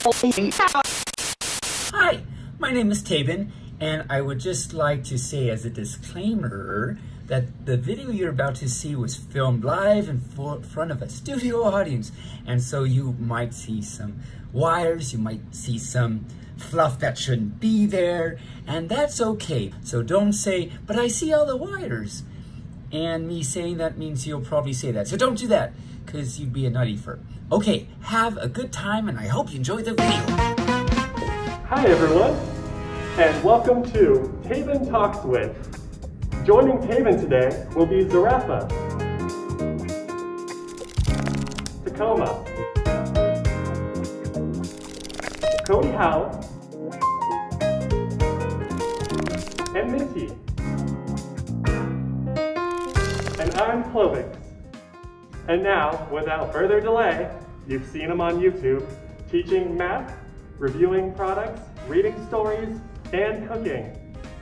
Hi, my name is Taebyn, and I would just like to say as a disclaimer that the video you're about to see was filmed live in front of a studio audience, and so you might see some wires, you might see some fluff that shouldn't be there, and that's okay. So don't say, but I see all the wires. And me saying that means you'll probably say that. So don't do that, because you'd be a nutty fur. Okay, have a good time, and I hope you enjoyed the video. Hi everyone, and welcome to Taebyn Talks With. Joining Taebyn today will be Zarafa, Tacoma, Cody Howe, and Minty. And I'm Clovix. And now, without further delay, you've seen him on YouTube, teaching math, reviewing products, reading stories, and cooking.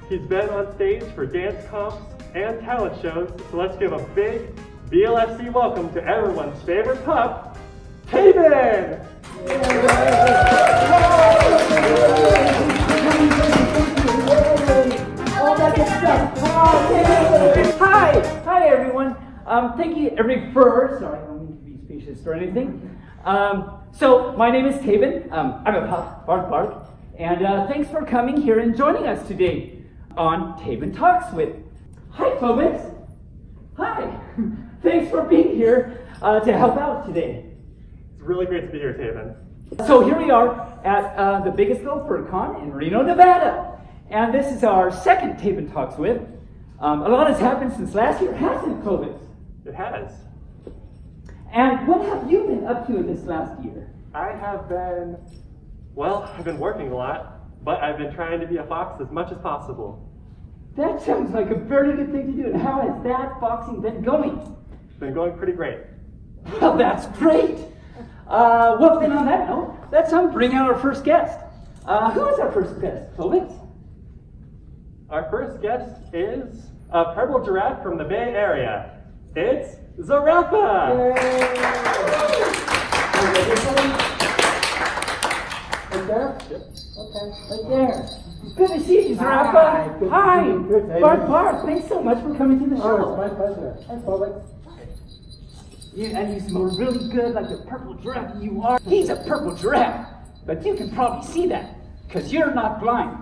He's been on stage for dance comps and talent shows, so let's give a big BLFC welcome to everyone's favorite pup, Taebyn! Hi everyone. Thank you every fur. Sorry, I don't mean to be specious or anything. So my name is Taebyn. I'm a pup, bark, and thanks for coming here and joining us today on Taebyn Talks With. Hi, Clovis. Hi. Thanks for being here to help out today. It's really great to be here, Taebyn. So here we are at the biggest fur con in Reno, Nevada, and this is our second Taebyn Talks With. A lot has happened since last year, hasn't it, Clovis? It has. And what have you been up to in this last year? I've been working a lot, but I've been trying to be a fox as much as possible. That sounds like a very good thing to do. And how has that foxing been going? It's been going pretty great. Well, that's great. Well, then on that note, let's bring out our first guest. Who is our first guest, Clovis? Our first guest is a purple giraffe from the Bay Area. It's Zarafa! Right there? Yep. Okay, right there. Good to see you, Zarafa. Hi. Good, Bark. Thanks so much for coming to the show. Oh, it's my pleasure. Hi, Clovis. And you smell really good like the purple giraffe you are. He's a purple giraffe, but you can probably see that because you're not blind.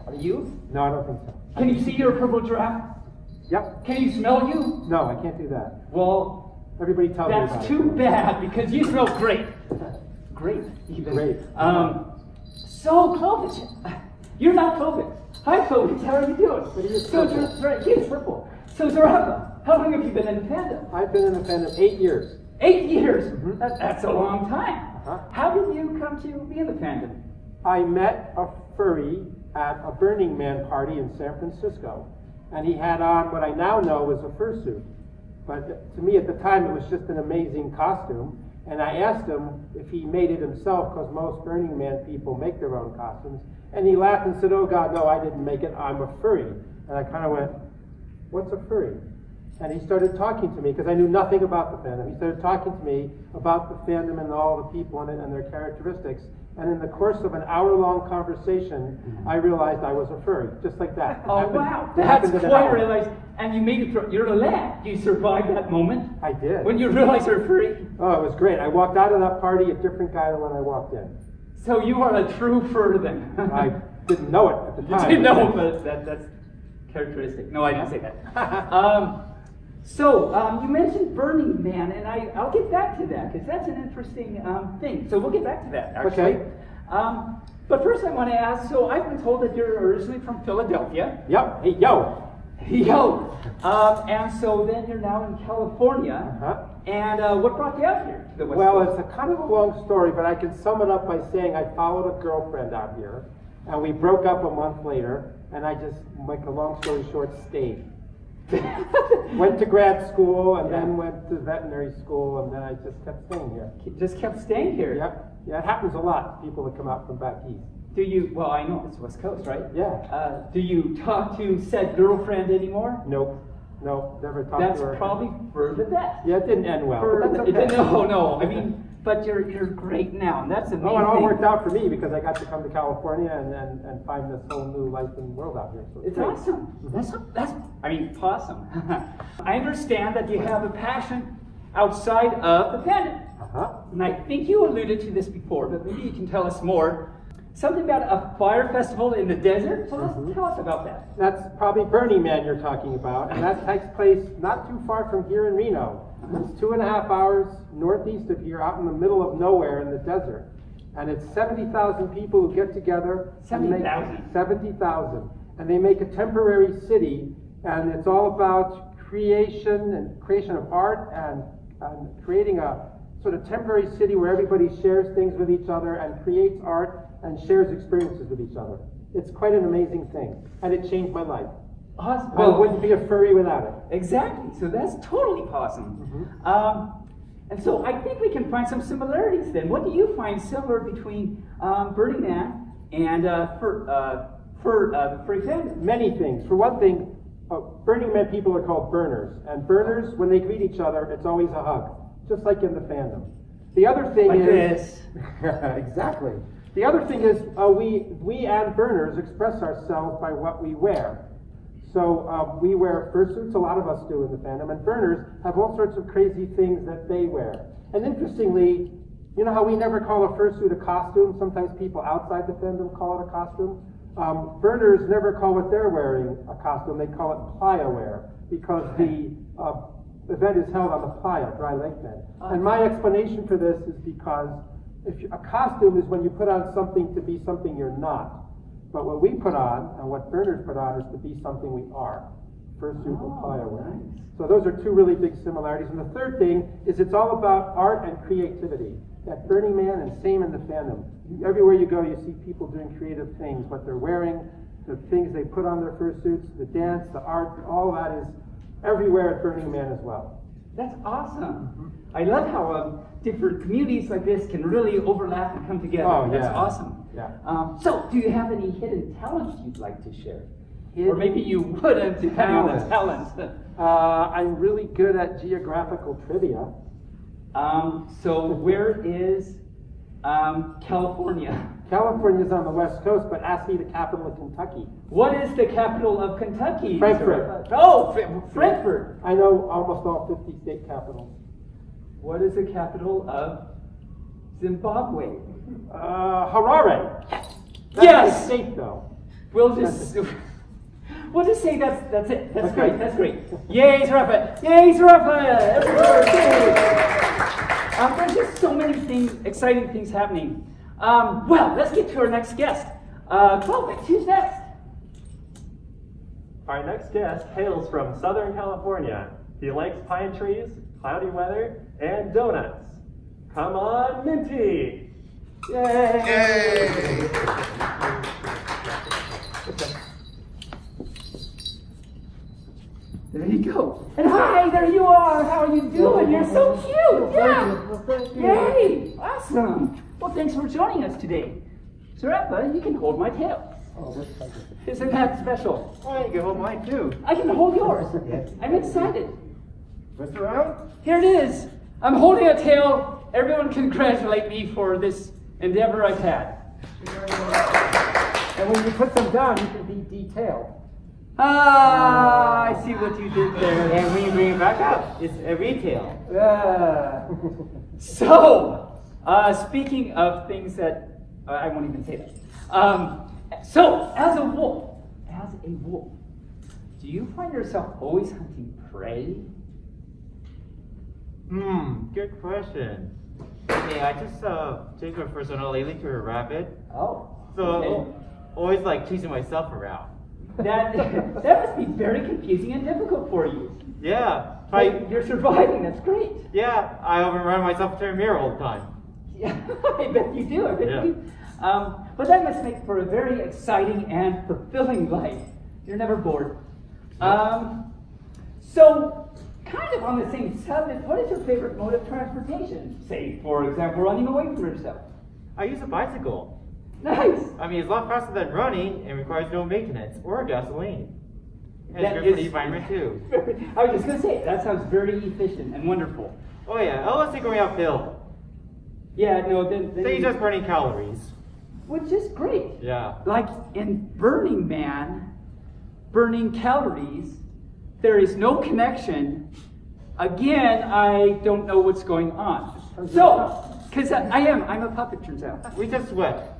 Are you? No, I don't think so. Can you see you're a purple giraffe? Yep. Can you smell you? No, I can't do that. Well, Everybody tells me about that's it. too bad because you smell great. Great, even. Great. So Clovis, you're not Clovis. Hi Clovis, how are you doing? But he is So purple. right, he is purple. So Zarafa, how long have you been in the fandom? I've been in the fandom 8 years. 8 years. Mhm. That's a long time. Uh-huh. How did you come to be in the fandom? I met a furry at a Burning Man party in San Francisco, and he had on what I now know is a fursuit. But to me at the time it was just an amazing costume, and I asked him if he made it himself because most Burning Man people make their own costumes, and he laughed and said, "Oh God, no, I didn't make it, I'm a furry." And I kind of went, "What's a furry?" And he started talking to me, because I knew nothing about the fandom. He started talking to me about the fandom and all the people in it and their characteristics. And in the course of an hour-long conversation, I realized I was a furry, just like that. Oh wow, that's quite realized. And you made it through. You're a lad. You survived that moment. I did. When you realized you're a furry. Oh, it was great. I walked out of that party a different guy than when I walked in. So you are a true fur then. I didn't know it at the time. You didn't know, but that's characteristic. No, I didn't say that. So you mentioned Burning Man, and I'll get back to that because that's an interesting thing. So we'll get back to that actually. Okay. But first I want to ask, so I've been told that you're originally from Philadelphia. Yep. Hey, yo. Yo. And so then you're now in California. Uh-huh. And what brought you out here to the West Well, Coast? it's a kind of a long story, but I can sum it up by saying I followed a girlfriend out here, and we broke up a month later, and I just, make a long story short, stayed. Went to grad school, and then went to veterinary school, and then I just kept staying here. Just kept staying here. Yep. Yeah, it happens a lot, people that come out from back east. Do you, well, I know it's West Coast, right? Yeah. Do you talk to said girlfriend anymore? Nope. No, never talked to her. That's probably for the best. Yeah, it didn't end well. But that's okay. No. I mean, but you're great now, and that's amazing. Oh, it all worked out for me because I got to come to California and find this whole new life and world out here. So it's awesome. That's awesome. I understand that you have a passion outside of the fandom. And I think you alluded to this before, but maybe you can tell us more. Something about a fire festival in the desert? So let's tell us about that. That's probably Burning Man you're talking about, and that takes place not too far from here in Reno. It's 2.5 hours northeast of here, out in the middle of nowhere in the desert. And it's 70,000 people who get together. 70,000? 70,000. And they make a temporary city, and it's all about creation of art and creating a sort of temporary city where everybody shares things with each other and creates art and shares experiences with each other. It's quite an amazing thing, and it changed my life. Awesome. I wouldn't be a furry without it. Exactly. So that's totally awesome. And so I think we can find some similarities then. What do you find similar between Burning Man and the furry fandom? Many things. For one thing, Burning Man people are called burners, and burners, when they greet each other, it's always a hug, just like in the fandom. The other thing is exactly. The other thing is we and burners express ourselves by what we wear. So we wear fursuits, a lot of us do in the fandom, and burners have all sorts of crazy things that they wear. And interestingly, you know how we never call a fursuit a costume? Sometimes people outside the fandom call it a costume. Burners never call what they're wearing a costume, they call it playa wear, because the event is held on the playa, dry lake bed. And my explanation for this is because a costume is when you put on something to be something you're not. But what we put on, and what burners put on, is to be something we are. Fursuit and playa wear. Nice. So those are two really big similarities. And the third thing is it's all about art and creativity. At Burning Man and same in the fandom. Everywhere you go, you see people doing creative things. What they're wearing, the things they put on their fursuits, the dance, the art, all of that is everywhere at Burning Man as well. That's awesome. I love how different communities like this can really overlap and come together. Oh, That's yeah. awesome. Yeah. So, do you have any hidden talents you'd like to share? Or maybe you wouldn't, depending on the talents. I'm really good at geographical trivia. So where is California? California's on the West Coast, but ask me the capital of Kentucky. What is the capital of Kentucky? Frankfurt. Oh, Frankfurt. I know almost all 50 state capitals. What is the capital of Zimbabwe? Harare. Yes. That's a state, though. We'll just say that's it. That's great. That's great. Yay, Zarapa! Yay, Zarapa! Everybody! There's just so many things, exciting things happening. Well, let's get to our next guest. Chloe, who's next? Our next guest hails from Southern California. He likes pine trees, cloudy weather, and donuts. Come on, Minty! Yay! Yay! There you go. And hi, there you are. How are you doing? You're so cute. Yeah. Yay! Awesome. Well, thanks for joining us today. Zarapa, you can hold my tail. Oh, what's that? Isn't that special? Oh, you can hold mine too. I can hold yours. Yes. I'm excited. Twist around. Here it is. I'm holding a tail. Everyone congratulate me for this endeavor I've had. And when you put them down, you can be detailed. Ah, I see what you did there. And when you bring it back up, it's a retail. So, speaking of things that I won't even say that. So, as a wolf, do you find yourself always hunting prey? Good question. Okay, I just changed my persona lately to a rabbit. Oh. So Okay. always like chasing myself around. That must be very confusing and difficult for you. Yeah. But you're surviving. That's great. Yeah, I overrun myself into a mirror all the time. Yeah, I bet you do. I bet Yeah. you do. But that must make for a very exciting and fulfilling life. You're never bored. So, kind of on the same subject, what is your favorite mode of transportation? Say, for example, running away from yourself. I use a bicycle. Nice. I mean, it's a lot faster than running and requires no maintenance or gasoline. And That it's good for the is- environment too. I was just going to say, that sounds very efficient and wonderful. Oh yeah, let's take going uphill. Yeah, no, then So you're just burning calories. which is great. Yeah. Like in Burning Man, burning calories, there is no connection. Again, I don't know what's going on. So, because I'm a puppet, turns out. We just sweat.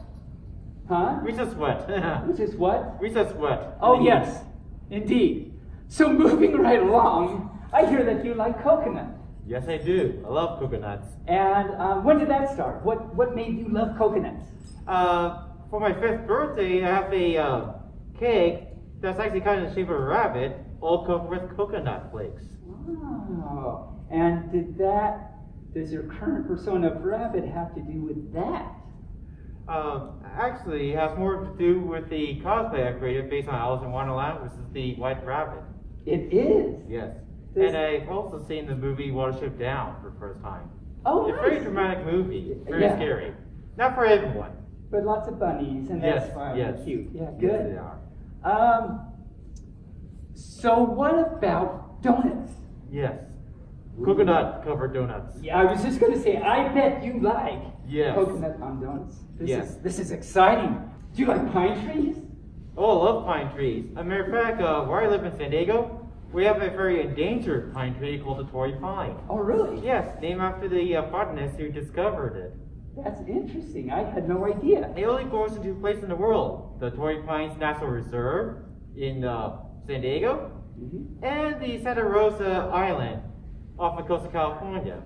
Huh? We just sweat. Which is what? We just sweat. Oh, yes, indeed. So moving right along, I hear that you like coconut. Yes, I do. I love coconuts. And when did that start? What made you love coconuts? For my 5th birthday, I have a cake that's actually kind of the shape of a rabbit, all covered with coconut flakes. Oh, and does your current persona of rabbit have to do with that? Actually, it has more to do with the cosplay I created based on Alice in Wonderland, which is the White Rabbit. It is? Yes. And I've also seen the movie Watership Down for the first time. Oh, It's a very dramatic movie. Very Yeah. scary. Not for everyone. But lots of bunnies, and that's Yes, fun. yes. Cute. Yeah, Yes, good. they are. So what about donuts? Yes. Coconut covered donuts. Yeah, I was just going to say, I bet you like Yes. coconut on donuts. Yes. This is exciting. Do you like pine trees? Oh, I love pine trees. As a matter of fact, where I live in San Diego, we have a very endangered pine tree called the Torrey pine. Oh, really? Yes, named after the botanist who discovered it. That's interesting. I had no idea. It only grows in 2 places in the world: the Torrey Pines National Reserve in San Diego, and the Santa Rosa Island off the coast of California.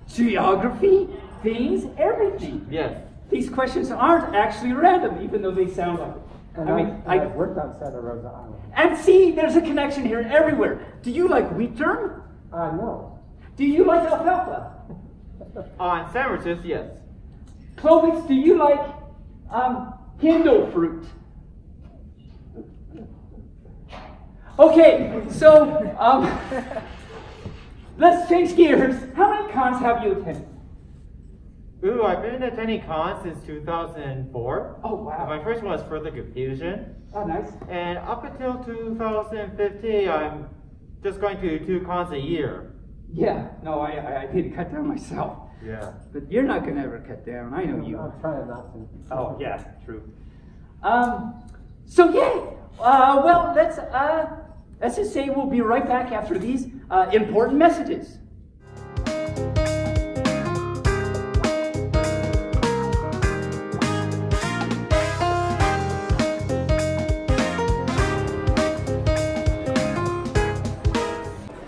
Geography, things, everything. Yes. These questions aren't actually random, even though they sound like it. And I worked on Santa Rosa Island. And see, there's a connection here everywhere. Do you like wheat germ? No. Do you like alfalfa? On sandwiches, yes. Clovis, do you like Hindle fruit? Okay, so let's change gears. How many cons have you attended? Ooh, I've been attending cons since 2004. Oh, wow. My first one was Further Confusion. Oh, nice. And up until 2015, I'm just going to 2 cons a year. Yeah, no, I need to cut down myself. Yeah. But you're not going to ever cut down. I know you. I'm trying not to. Oh, yeah, true. So, yay. Well, let's just say we'll be right back after these important messages.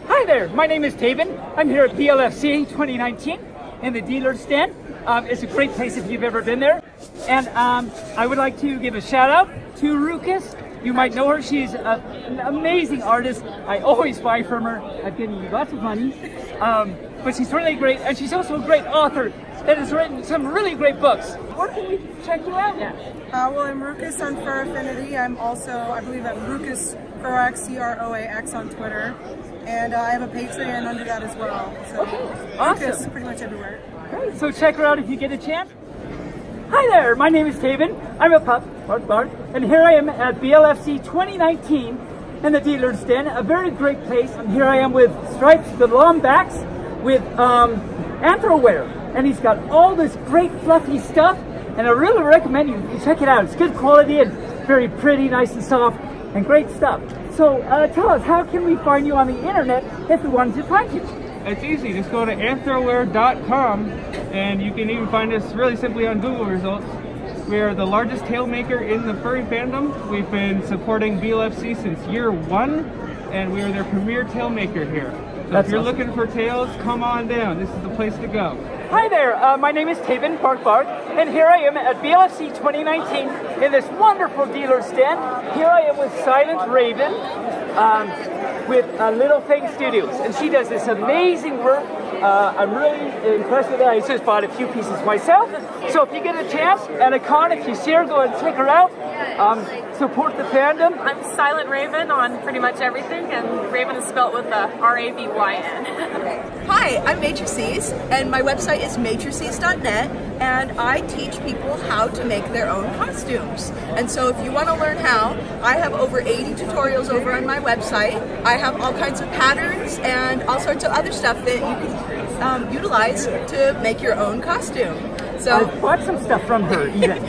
Hi there, my name is Taebyn. I'm here at BLFC 2019 in the dealer's stand. It's a great place if you've ever been there. And I would like to give a shout out to Rukus. You might know her. She's an amazing artist. I always buy from her. I've given you lots of money. But she's really great. And she's also a great author that has written some really great books. Where can we check you out at? Well, I'm Rukus on Fur Affinity. I'm also, I believe I'm Rukus Croax, CROAX on Twitter. And I have a Patreon under that as well. So Okay, awesome. Rukus pretty much everywhere. Great. So check her out if you get a chance. Hi there, my name is Taebyn. I'm a pup, bark, and here I am at BLFC 2019 in the dealer's den, a very great place. And here I am with Stripes the Lombax with Anthrowear, and he's got all this great fluffy stuff, and I really recommend you check it out. It's good quality and very pretty, nice and soft, and great stuff. So tell us, how can we find you on the internet if we wanted to find you? It's easy. Just go to anthrowear.com and you can even find us really simply on Google results. We are the largest tail maker in the furry fandom. We've been supporting BLFC since year 1 and we are their premier tail maker here. So if you're looking for tails, come on down. This is the place to go. Hi there, my name is Taebyn Bark, and here I am at BLFC 2019 in this wonderful dealer stand. Here I am with Silent Raven with Little Thing Studios, and she does this amazing work. I'm really impressed with it. I just bought a few pieces myself. So if you get a chance at a con, if you see her, go and check her out. Support the fandom. I'm Silent Raven on pretty much everything, and Raven is spelled with a R-A-V-Y-N. Hi, I'm Matrices, and my website is matrices.net, and I teach people how to make their own costumes. And so if you want to learn how, I have over 80 tutorials over on my website. I have all kinds of patterns and all sorts of other stuff that you can utilize to make your own costume. So I've bought some stuff from her, even.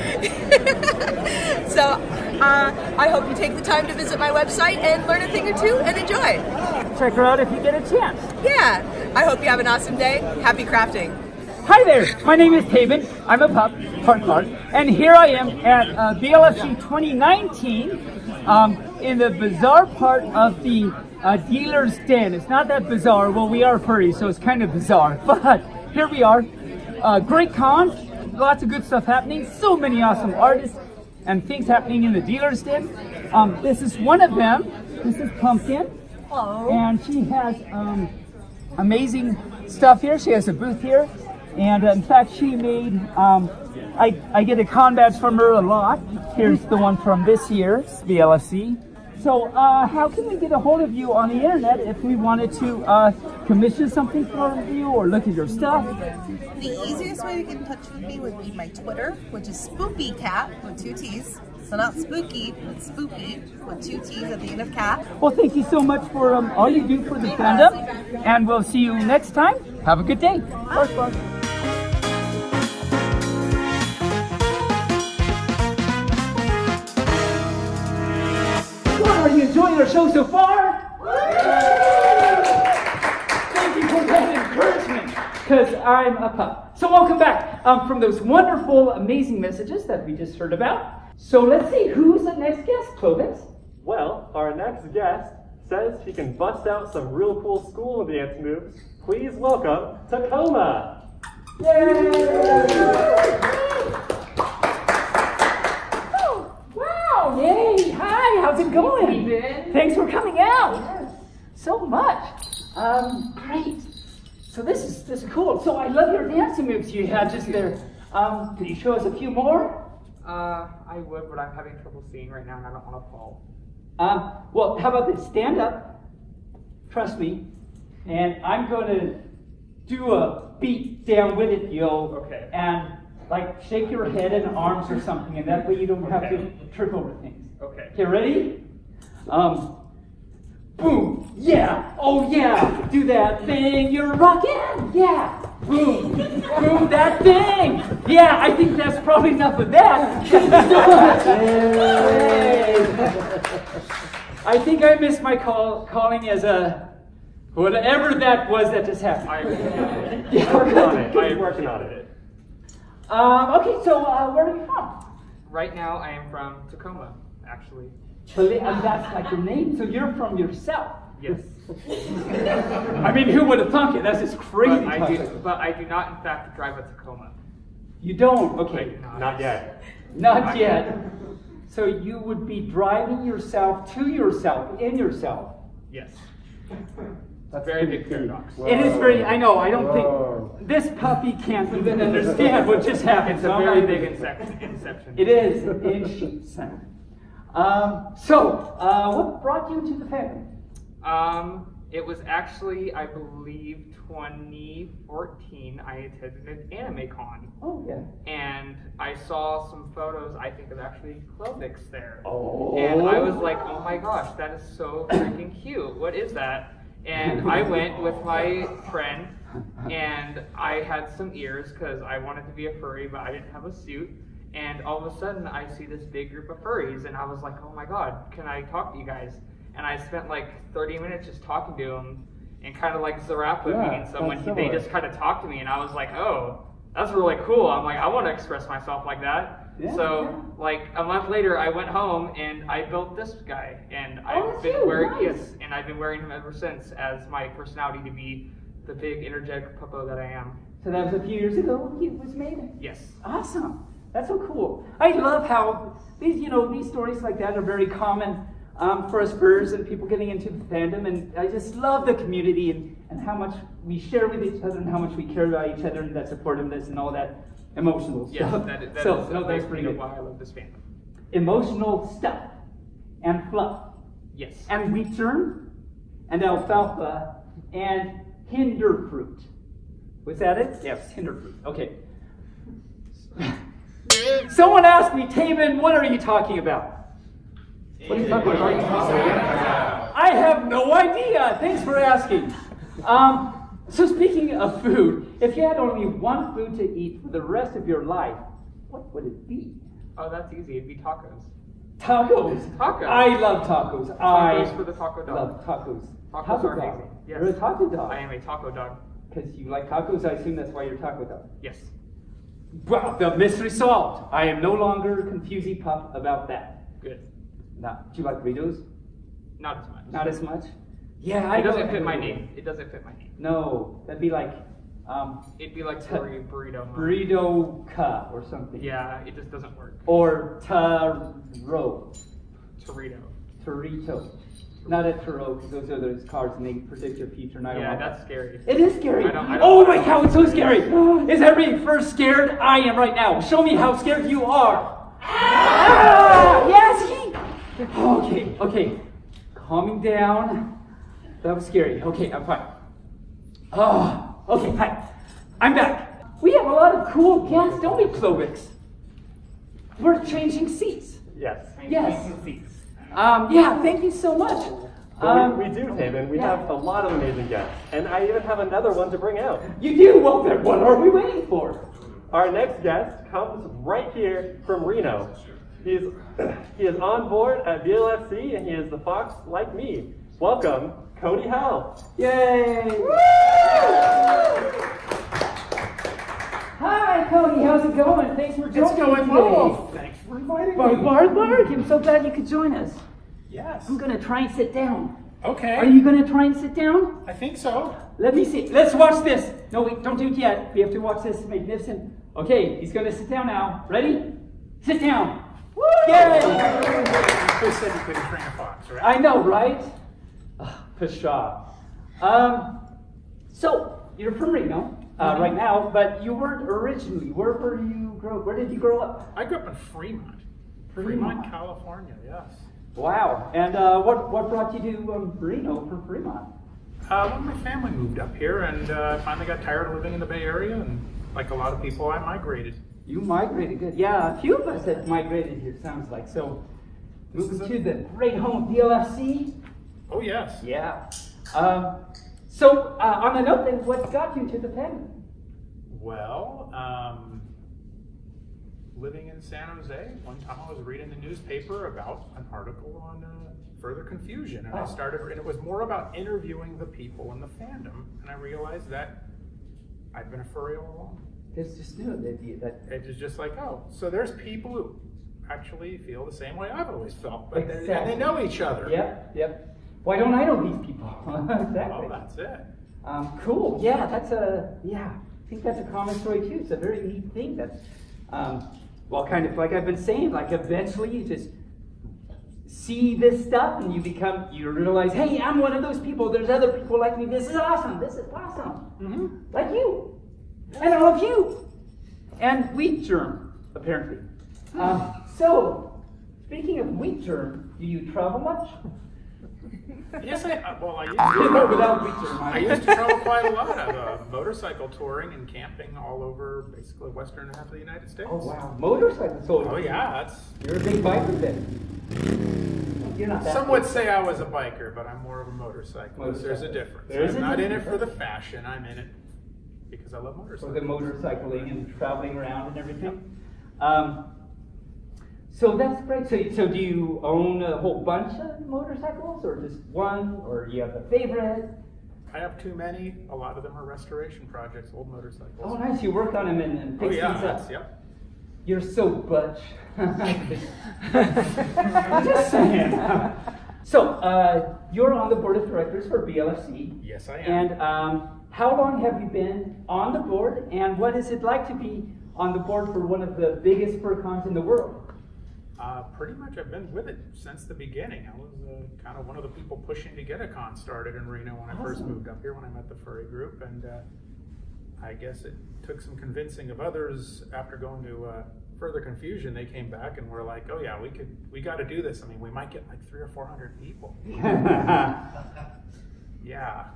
So I hope you take the time to visit my website and learn a thing or two and enjoy. Check her out if you get a chance. Yeah, I hope you have an awesome day. Happy crafting. Hi there, my name is Taebyn. I'm a pup, part, and here I am at BLFC 2019 in the bizarre part of the dealer's den. It's not that bizarre. Well, we are furry, so it's kind of bizarre, but here we are. Great con, lots of good stuff happening, so many awesome artists and things happening in the dealer's den. This is one of them. This is Pumpkin. Hello. And she has amazing stuff here. She has a booth here. And in fact, she made, I get a con badge from her a lot. Here's the one from this year, BLFC. So how can we get a hold of you on the internet if we wanted to commission something for you or look at your stuff? The easiest way to get in touch with me would be my Twitter, which is Spoopy Cat with 2 T's. So not spooky, but spoopy with 2 T's at the end of cat. Well, thank you so much for all you do for the fandom, and we'll see you next time. Have a good day. Bark, bark. Are you enjoying our show so far? Thank you for that encouragement, because I'm a pup. So welcome back from those wonderful, amazing messages that we just heard about. So let's see, who's the next guest, Clovis? Well, our next guest says he can bust out some real cool school dance moves. Please welcome Tacoma. Yay! Wow! Yay! Hi, how's it going? Thanks for coming out. So much. Great. So this is cool. So I love your dancing moves you had just there. Can you show us a few more? I would, but I'm having trouble seeing right now and I don't want to fall. Well, how about this? Stand up. Trust me. And I'm going to do a beat down with it, yo. Okay. And like shake your head and arms or something, and that way you don't have to trip over things. Okay. Okay, ready? Boom. Yeah. Oh yeah. Do that thing. You're rocking. Yeah. Boom. Boom. That thing. Yeah. I think that's probably enough of that. I think I missed my calling as a whatever that was that just happened. Working on it. I'm working on it. Okay. So where are you from? Right now I am from Tacoma, actually. And that's like your name, so you're from yourself. Yes. I mean, who would have thunk it? That's just crazy. But I do not, in fact, drive a Tacoma. You don't? Okay. Not yet. Not yet. So you would be driving yourself to yourself, in yourself. Yes. That's a very big paradox. It is very, I know, I don't think, this puppy can't even understand what just happened. It's a very big inception. It is, inception. What brought you to the family? It was actually, I believe, 2014. I attended an anime con. Oh, yeah. And I saw some photos, I think, of actually Clovix there. Oh. And I was like, oh my gosh, that is so freaking cute. What is that? And I went with my friend, and I had some ears because I wanted to be a furry, but I didn't have a suit. And all of a sudden, I see this big group of furries, and I was like, oh my god, can I talk to you guys? And I spent like 30 minutes just talking to them, and kind of like Zarappa meeting someone, they just kind of talked to me, and I was like, oh, that's really cool. I'm like, I want to express myself like that. Yeah, like a month later, I went home and I built this guy, and I've been wearing and I've been wearing him ever since as my personality to be the big energetic puppo that I am. So that was a few years ago he was made? Yes. Awesome. That's so cool. I love how these stories like that are very common for us furs and people getting into the fandom, and I just love the community and how much we share with each other and how much we care about each other and that supportiveness and all that emotional stuff. That is that's pretty good. Why I love this fandom. Emotional stuff and fluff. Yes. And return and alfalfa and hinder fruit. Was that it? Yes, hinder fruit. Okay. Someone asked me, Taebyn, what are you talking about? What are you talking about? I have no idea. Thanks for asking. So speaking of food, if you had only one food to eat for the rest of your life, what would it be? Oh, that's easy. It'd be tacos. Tacos. Tacos. I love tacos. Tacos for the taco dog. Love tacos. Tacos Taco are dog. amazing. Yes. You're a taco dog. I am a taco dog. Because you like tacos, I assume that's why you're taco dog. Yes. Well, the mystery solved. I am no longer confusing Pup about that. Good. Now, do you like burritos? Not as much. Not as much? Yeah, I It doesn't don't fit my know. name. It doesn't fit my name. No, that'd be like It'd be like burrito. burrito ka or something. Yeah, it just doesn't work. Or taro. Torito. Not a taro, because those are those cards and they predict your future. And I don't Yeah, want that's that. scary. It is scary. I don't Oh my cow, it's so scary. Is everybody first scared? I am right now. Show me how scared you are. Yes. Okay. Calming down. That was scary. Okay, I'm fine. Oh, okay, hi. I'm back. We have a lot of cool guests, don't we, Clovix? We're changing seats. Yes. Yes. Yeah, thank you so much. We do, Taebyn. We have a lot of amazing guests. And I even have another one to bring out. You do? Well, then what are we waiting for? Our next guest comes right here from Reno. He is on board at BLFC, and he is the fox like me. Welcome, Cody Hell. Yay! Hi, Cody. How's it going? Thanks for joining us. It's going well. Thanks for inviting me. Bark. I'm so glad you could join us. Yes. I'm going to try and sit down. Okay. Are you going to try and sit down? I think so. Let me see. Let's watch this. No, wait, don't do it yet. We have to watch this magnificent. Okay, he's going to sit down now. Ready? Sit down. Woo! Yay! Who said you couldn't train a fox, right? I know, right? Pshaw. So, you're from Reno right now, but you weren't originally. Where did you grow up? I grew up in Fremont. Fremont, California, yes. Wow. And what brought you to Reno from Fremont? When my family moved up here and finally got tired of living in the Bay Area, and like a lot of people, I migrated. You migrated, good. Yeah, a few of us have migrated here, sounds like. So, moving to the great home of BLFC. Oh, yes. Yeah. So, on the note then, what got you to the pen? Well, living in San Jose, one time I was reading the newspaper about an article on further confusion, and I started, and it was more about interviewing the people in the fandom, and I realized that I'd been a furry all along. It's just new that it was just like, oh, so there's people who actually feel the same way I've always felt, but exactly. and they know each other. Yep. Why don't I know these people? Exactly. Oh, that's it. Cool. Yeah, I think that's a common story too. It's a very neat thing that's, well, kind of like I've been saying, like eventually you just see this stuff and you realize, hey, I'm one of those people. There's other people like me. This is awesome. Mm-hmm. Like you. And all of you. And wheat germ, apparently. So, speaking of wheat germ, do you travel much? Yes, I used I used to travel quite a lot. Of motorcycle touring and camping all over basically western half of the United States. Oh wow, motorcycle touring. Oh yeah, you're a big biker then. You're not that Some big. would say I was a biker, but I'm more of a motorcyclist. There's a difference. I'm not in it for the fashion. I'm in it because I love motorcycles. For the motorcycling and traveling around and everything. So that's great. So do you own a whole bunch of motorcycles, or just one, or you have a favorite? I have too many. A lot of them are restoration projects, old motorcycles. Oh, nice. You work on them and fix these up. Yep. You're so butch. I'm just saying. So, you're on the board of directors for BLFC. Yes, I am. And how long have you been on the board, and what is it like to be on the board for one of the biggest fur cons in the world? Pretty much I've been with it since the beginning. I was kind of one of the people pushing to get a con started in Reno when I first moved up here, when I met the Furry group, and I guess it took some convincing of others. After going to further confusion, they came back and were like, oh yeah, we got to do this. I mean, we might get like 300 or 400 people. Yeah.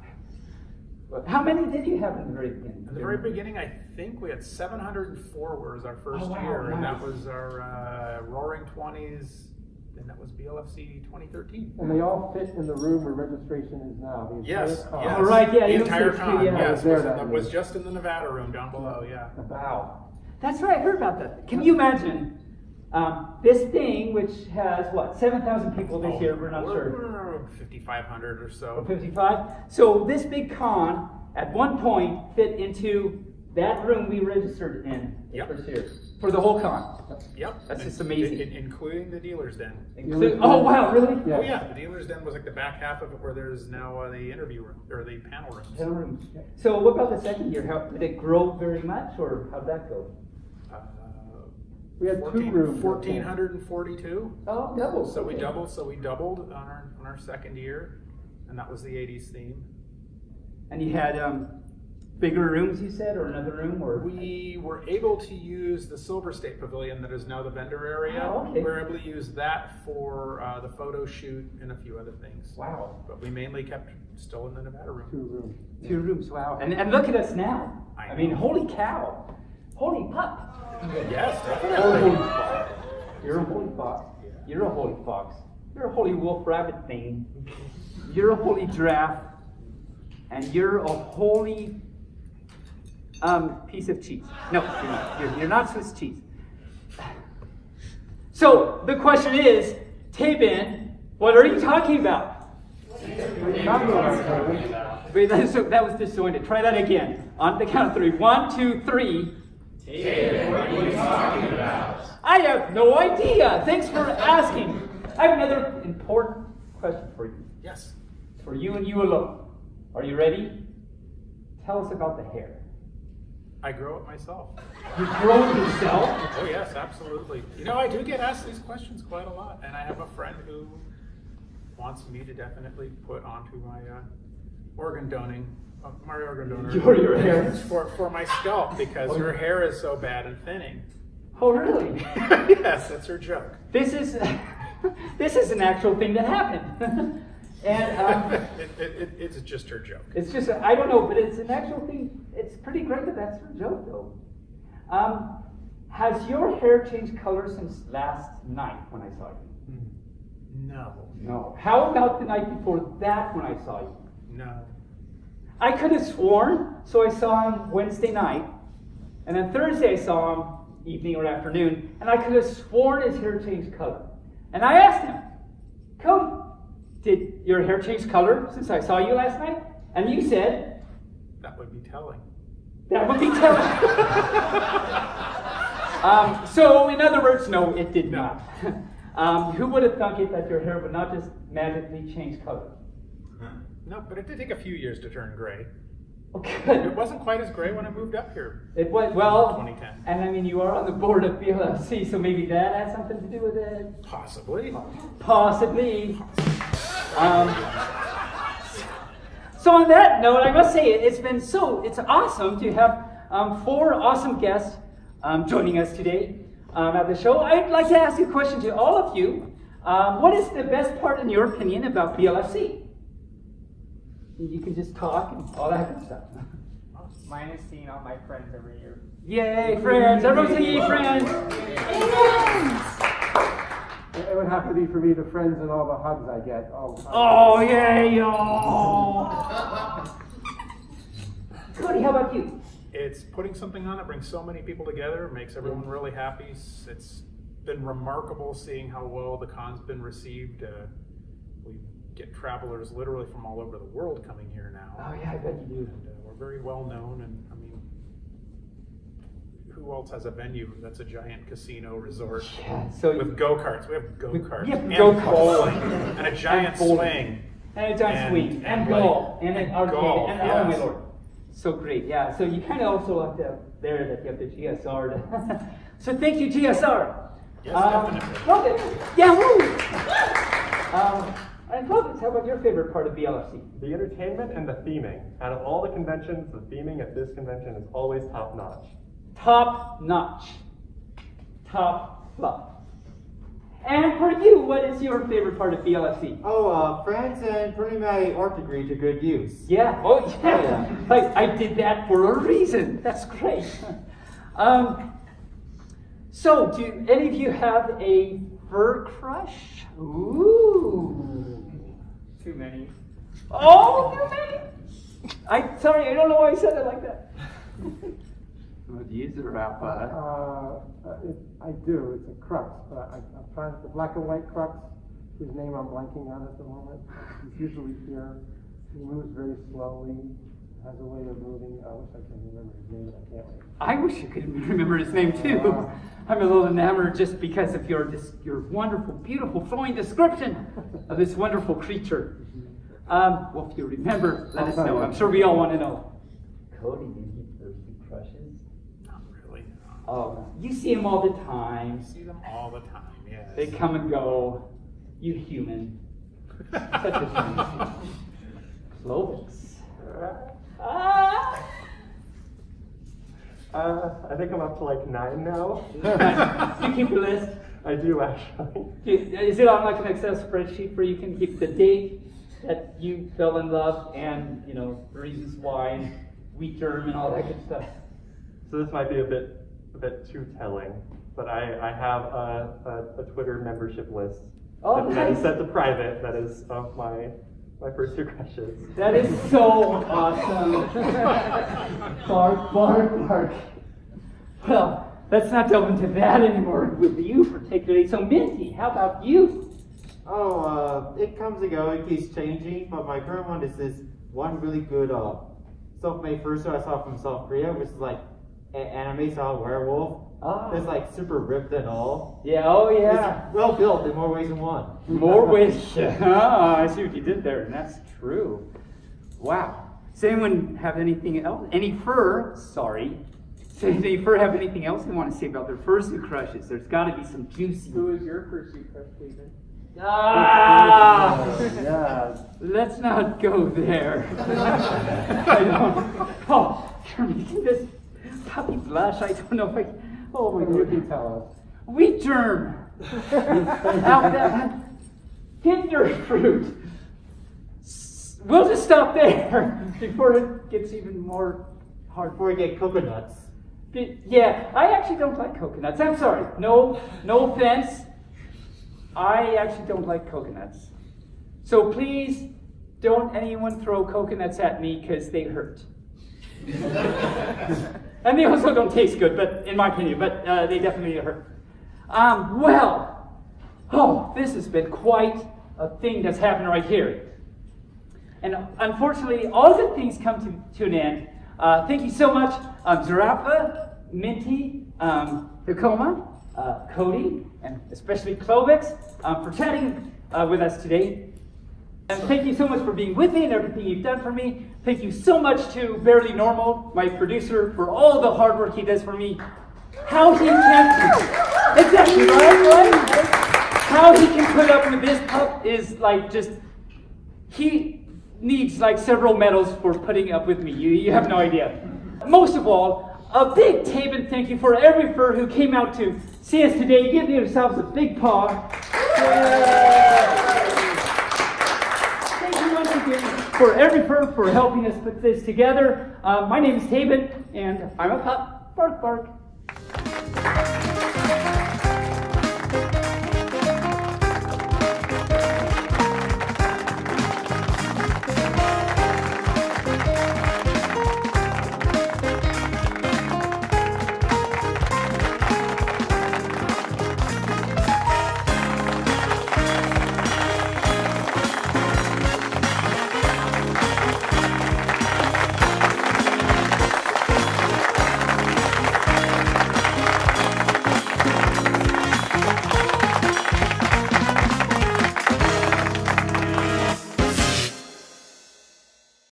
How many did you have in the very beginning? In the very beginning, I think we had 704 was our first year, and that was our Roaring 20s then that was BLFC 2013. And they all fit in the room where registration is now. The entire Yes, con. yes. All right, yeah, The you entire said con, too, yeah. yes, There was, that was year. just in the Nevada room down below, yeah. Wow. That's right, I heard about that. Can you imagine this thing, which has, what, 7,000 people this year, we're not sure. We're 5,500 or so. Or 55? So this big con, at one point, fit into that room we registered in Yep. the first year. For the whole con. Yep. That's just amazing. Including the dealer's den. Oh, wow, really? Yeah. Oh yeah, the dealer's den was like the back half of it where there's now the interview room, or the panel rooms. So what about the second year? How did it grow very much, or how'd that go? We had 2 rooms. 1,442. Oh, double. So we doubled on our second year, and that was the 80s theme. And you had bigger rooms, you said, or another room, or? We were able to use the Silver State Pavilion that is now the vendor area. Oh, okay. We were able to use that for the photo shoot and a few other things. Wow. But we mainly kept still in the Nevada room. 2 rooms. 2 rooms, wow. And look at us now. I mean, holy cow. Holy pup. Yes, definitely. Holy fox. You're a holy fox. You're a holy fox. You're a holy wolf rabbit thing. You're a holy giraffe. And you're a holy piece of cheese. No, you're not. You're not Swiss cheese. So the question is, Taebyn, what are you talking about? Wait, that was disjointed. Try that again. On the count of 3. 1, 2, 3. Taebyn, what are you talking about? I have no idea. Thanks for asking. I have another important question for you. Yes. For you and you alone. Are you ready? Tell us about the hair. I grow it myself. You grow it yourself? Oh yes, absolutely. You know, I do get asked these questions quite a lot, and I have a friend who wants me to definitely put onto my organ donor. Your hair? For my scalp, because her hair is so bad and thinning. Oh, really? Yes, that's her joke. This is an actual thing that happened. And it's just her joke. It's just, I don't know, but it's an actual thing. It's pretty great that that's her joke, though. Has your hair changed color since last night when I saw you? No. No. How about the night before that when I saw you? No. I could have sworn, so I saw him Wednesday night, and then Thursday I saw him evening or afternoon, and I could have sworn his hair changed color. And I asked him, Cody, did your hair change color since I saw you last night? And you said, that would be telling. That would be telling. So in other words, no, it did not. Who would have thunk it that your hair would not just magically change color? No, but it did take a few years to turn gray. Okay. It wasn't quite as gray when I moved up here. It was, well, 2010. And I mean, you are on the board of BLFC, so maybe that has something to do with it? Possibly. Possibly. So on that note, I must say it's awesome to have 4 awesome guests joining us today at the show. I'd like to ask a question to all of you. What is the best part, in your opinion, about BLFC? You can just talk and all that good stuff. Mine is seeing all my friends every year. Yay, friends! Everyone say yay, friends! It would have to be for me the friends and all the hugs I get. Oh, yay! Oh. Cody, how about you? It's putting something on that brings so many people together, makes everyone really happy. It's been remarkable seeing how well the con's been received. We get travelers literally from all over the world coming here now. Oh yeah, I bet you do. And we're very well known, and I mean, who else has a venue that's a giant casino resort with go-karts? We have go-karts and bowling and a giant swing. And a giant swing, and golf, and an arcade, and oh my lord. So great, yeah. So you kind of also looked up there that you have the GSR. So thank you, GSR. Yes, definitely. Clovis, yeah, woo! And Clovis, how about your favorite part of BLFC? The entertainment and the theming. Out of all the conventions, the theming at this convention is always top notch. Top notch. Top fluff. And for you, what is your favorite part of BLFC? Oh, friends and putting my art degree to good use. Yeah, oh yeah. I did that for a reason. That's great. So, do any of you have a fur crush? Ooh. Too many. Oh, too many! Sorry, I don't know why I said it like that. What do you do, Rafa? I do. It's a crux. I'm trying the black and white crux, whose name I'm blanking on at the moment. He's usually here. He moves very slowly. Has a way of moving. I wish I could remember his name, but I can't. I wish you could remember his name too. I'm a little enamored just because of your wonderful, beautiful, flowing description of this wonderful creature. Well, if you remember, let us know. I'm sure we all want to know. Cody, do you keep thirsty crushes? Not really. Oh, you see them all the time. You see them all the time, yes. They come and go. You human. Such a shame. Clovis. I think I'm up to like 9 now. You keep your list? I do, actually. Is it on like an Excel spreadsheet where you can keep the date that you fell in love and, you know, reasons why, wheat germ and all that good stuff? So this might be a bit too telling, but I have a Twitter membership list that is set to private. That is of my first 2 crushes. That is so awesome. Bark, bark, bark. Well, let's not delve into that anymore with you particularly. So Minty, how about you? Oh, it comes and goes, it keeps changing, but my current one is this one really good self-made fursuit I saw from South Korea, which is like an anime style werewolf. It's like super ripped and all. Yeah, oh yeah. It's well built in more ways than one. More ways. I see what you did there, and that's true. Wow. Does anyone have anything else? Any fur? Sorry. Does any fur have anything else they want to say about their fursuit crushes? There's got to be some juicy. Who is your fursuit crush, Taebyn? Let's not go there. I don't. Oh, you're making this puppy blush. I don't know if I. Oh my God. You can tell us. Wheat germ. Now that hinder fruit. We'll just stop there before it gets even more hard. Before we get coconuts. Yeah, I actually don't like coconuts. I'm sorry. No offense. I actually don't like coconuts. So please don't anyone throw coconuts at me because they hurt. And they also don't taste good, but in my opinion, but they definitely hurt. This has been quite a thing that's happened right here. And unfortunately, all good things come to an end. Thank you so much, Zarafa, Minty, Tacoma, Cody, and especially Clovix, for chatting with us today. And thank you so much for being with me and everything you've done for me. Thank you so much to Barely Normal, my producer, for all the hard work he does for me. How he can... Exactly, right? How he can put up with this pup is like just... He needs like several medals for putting up with me. You have no idea. Most of all, a big Taebyn thank you for every fur who came out to see us today. Give yourselves a big paw. Thank you once again for every fur for helping us put this together. My name is Taebyn, and I'm a pup. Bark, bark.